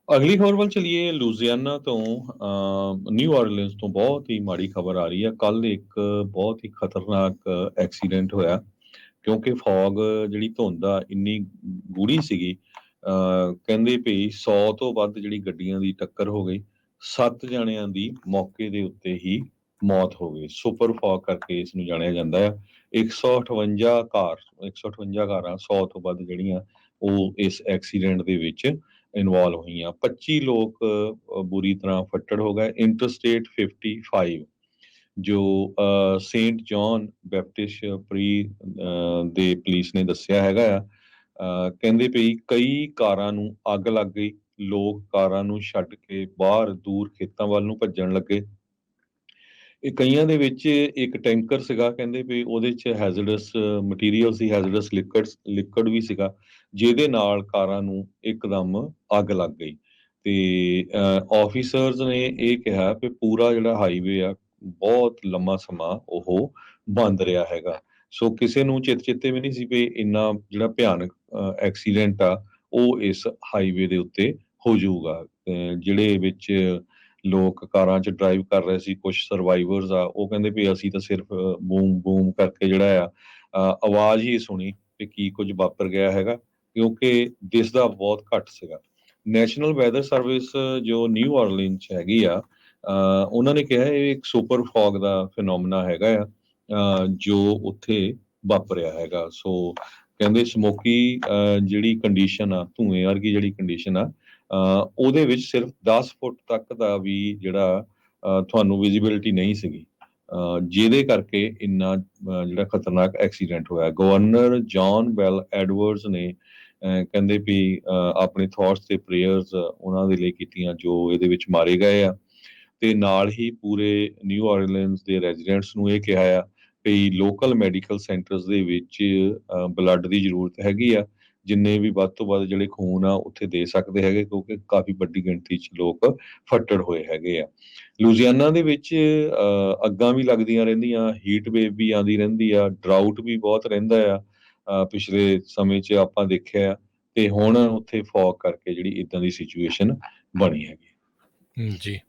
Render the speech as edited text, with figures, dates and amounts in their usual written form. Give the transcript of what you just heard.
ਅਗਲੀ ਖਬਰ ਵੱਲ ਚਲੀਏ। ਲੂਜ਼ੀਆਨਾ ਤੋਂ ਨਿਊ ਆਰਲੀਨਸ ਤੋਂ ਬਹੁਤ ਹੀ ਮਾੜੀ ਖਬਰ ਆ ਰਹੀ ਹੈ। ਕੱਲ ਇੱਕ ਬਹੁਤ ਹੀ ਖਤਰਨਾਕ ਐਕਸੀਡੈਂਟ ਹੋਇਆ, ਕਿਉਂਕਿ ਫੌਗ ਜਿਹੜੀ ਧੁੰਦ ਆ ਇੰਨੀ ਗੂੜੀ ਸੀਗੀ। ਕਹਿੰਦੇ ਵੀ 100 ਤੋਂ ਵੱਧ ਜਿਹੜੀ ਗੱਡੀਆਂ ਦੀ ਟੱਕਰ ਹੋ ਗਈ। 7 ਜਣਿਆਂ ਦੀ ਮੌਕੇ ਦੇ ਉੱਤੇ ਹੀ ਮੌਤ ਹੋ ਗਈ। ਸੁਪਰ ਫੌਗ ਕਰਕੇ ਇਸ ਨੂੰ ਜਾਣਿਆ ਜਾਂਦਾ ਆ। 158 ਕਾਰਾਂ 100 ਤੋਂ ਵੱਧ ਜਿਹੜੀਆਂ ਉਹ ਇਸ ਐਕਸੀਡੈਂਟ ਦੇ ਵਿੱਚ ਇਨਵੋਲਵ ਹੋਈਆਂ। 25 ਲੋਕ ਬੁਰੀ ਤਰ੍ਹਾਂ ਫੱਟੜ ਹੋ ਗਏ। ਇੰਟਰਸਟੇਟ 55 ਜੋ ਸੇਂਟ ਜੌਨ ਬੈਪਟਿਸਟ ਪ੍ਰੀ ਦੇ ਪੁਲਿਸ ਨੇ ਦੱਸਿਆ ਹੈਗਾ ਆ। ਕਹਿੰਦੇ ਪਈ ਕਈ ਕਾਰਾਂ ਨੂੰ ਅੱਗ ਲੱਗ ਗਈ। ਲੋਕ ਕਾਰਾਂ ਨੂੰ ਛੱਡ ਕੇ ਬਾਹਰ ਦੂਰ ਖੇਤਾਂ ਵੱਲ ਨੂੰ ਭੱਜਣ ਲੱਗੇ। ਇਹ ਕਈਆਂ ਦੇ ਵਿੱਚ ਇੱਕ ਟੈਂਕਰ ਸੀਗਾ, ਕਹਿੰਦੇ ਵੀ ਉਹਦੇ 'ਚ ਹੈਜ਼ਰਡਸ ਮਟੀਰੀਅਲ ਸੀ, ਹੈਜ਼ਰਡਸ ਲਿਕਵਡ ਵੀ ਸੀਗਾ, ਜਿਹਦੇ ਨਾਲ ਕਾਰਾਂ ਨੂੰ ਇੱਕਦਮ ਅੱਗ ਲੱਗ ਗਈ। ਤੇ ਆਫੀਸਰਸ ਨੇ ਇਹ ਕਿਹਾ ਕਿ ਪੂਰਾ ਜਿਹੜਾ ਹਾਈਵੇ ਆ ਬਹੁਤ ਲੰਮਾ ਸਮਾਂ ਉਹ ਬੰਦ ਰਿਹਾ ਹੈਗਾ। ਸੋ ਕਿਸੇ ਨੂੰ ਚਿੱਤੇ ਵੀ ਨਹੀਂ ਸੀ ਵੀ ਇੰਨਾ ਜਿਹੜਾ ਭਿਆਨਕ ਐਕਸੀਡੈਂਟ ਆ ਉਹ ਇਸ ਹਾਈਵੇ ਦੇ ਉੱਤੇ ਹੋ ਜਾਊਗਾ। ਜਿਹੜੇ ਵਿੱਚ ਲੋਕ ਕਾਰਾਂ 'ਚ ਡਰਾਈਵ ਕਰ ਰਹੇ ਸੀ, ਕੁਝ ਸਰਵਾਈਵਰਸ ਆ, ਉਹ ਕਹਿੰਦੇ ਵੀ ਅਸੀਂ ਤਾਂ ਸਿਰਫ ਬੂਮ ਬੂਮ ਕਰਕੇ ਜਿਹੜਾ ਆ ਆਵਾਜ਼ ਹੀ ਸੁਣੀ ਤੇ ਕੀ ਕੁਝ ਵਾਪਰ ਗਿਆ ਹੈਗਾ, ਕਿਉਂਕਿ ਦਿਸਦਾ ਬਹੁਤ ਘੱਟ ਸੀਗਾ। ਨੈਸ਼ਨਲ ਵੈਦਰ ਸਰਵਿਸ ਜੋ ਨਿਊ ਆਰਲੀਨ 'ਚ ਹੈਗੀ ਆ, ਉਹਨਾਂ ਨੇ ਕਿਹਾ ਇਹ ਇੱਕ ਸੁਪਰ ਫੌਗ ਦਾ ਫਿਨੋਮਨਾ ਹੈਗਾ ਆ, ਜੋ ਉੱਥੇ ਵਾਪਰਿਆ ਹੈਗਾ। ਸੋ ਕਹਿੰਦੇ ਸਮੋਕੀ ਜਿਹੜੀ ਕੰਡੀਸ਼ਨ ਆ, ਧੂਏ ਵਰਗੀ ਜਿਹੜੀ ਕੰਡੀਸ਼ਨ ਆ, ਉਹਦੇ ਵਿੱਚ ਸਿਰਫ 10 ਫੁੱਟ ਤੱਕ ਦਾ ਵੀ ਜਿਹੜਾ ਤੁਹਾਨੂੰ ਵਿਜ਼ੀਬਿਲਿਟੀ ਨਹੀਂ ਸੀਗੀ, ਜਿਹਦੇ ਕਰਕੇ ਇੰਨਾ ਜਿਹੜਾ ਖਤਰਨਾਕ ਐਕਸੀਡੈਂਟ ਹੋਇਆ। ਗਵਰਨਰ ਜੌਨ ਬੈਲ ਐਡਵਰਡਸ ਨੇ ਕਹਿੰਦੇ ਵੀ ਆਪਣੇ ਥੋਟਸ ਤੇ ਪ੍ਰੇਅਰਸ ਉਹਨਾਂ ਦੇ ਲਈ ਕੀਤੀਆਂ ਜੋ ਇਹਦੇ ਵਿੱਚ ਮਾਰੇ ਗਏ ਆ। ਤੇ ਨਾਲ ਹੀ ਪੂਰੇ ਨਿਊ ਆਰਲੀਨਸ ਦੇ ਰੈਜ਼ੀਡੈਂਟਸ ਨੂੰ ਇਹ ਕਿਹਾ ਆ ਵੀ ਲੋਕਲ ਮੈਡੀਕਲ ਸੈਂਟਰਸ ਦੇ ਵਿੱਚ ਬਲੱਡ ਦੀ ਜ਼ਰੂਰਤ ਹੈਗੀ ਆ। ਜਿੰਨੇ ਵੀ ਵੱਧ ਤੋਂ ਵੱਧ ਜਿਹੜੇ ਖੂਨ ਆ ਉੱਥੇ ਦੇ ਸਕਦੇ ਹੈਗੇ, ਕਿਉਂਕਿ ਕਾਫੀ ਵੱਡੀ ਗਿਣਤੀ 'ਚ ਲੋਕ ਫੱਟੜ ਹੋਏ ਹੈਗੇ ਆ। ਲੂਜ਼ੀਆਨਾ ਦੇ ਵਿੱਚ ਅੱਗਾਂ ਵੀ ਲੱਗਦੀਆਂ ਰਹਿੰਦੀਆਂ, ਹੀਟ ਵੇਵ ਵੀ ਆਉਂਦੀ ਰਹਿੰਦੀ ਆ, ਡਰਾਊਟ ਵੀ ਬਹੁਤ ਰਹਿੰਦਾ ਆ। ਪਿਛਲੇ ਸਮੇਂ 'ਚ ਆਪਾਂ ਦੇਖਿਆ ਤੇ ਹੁਣ ਉੱਥੇ ਫੌਗ ਕਰਕੇ ਜਿਹੜੀ ਇਦਾਂ ਦੀ ਸਿਚੁਏਸ਼ਨ ਬਣੀ ਹੈਗੀ। ਜੀ।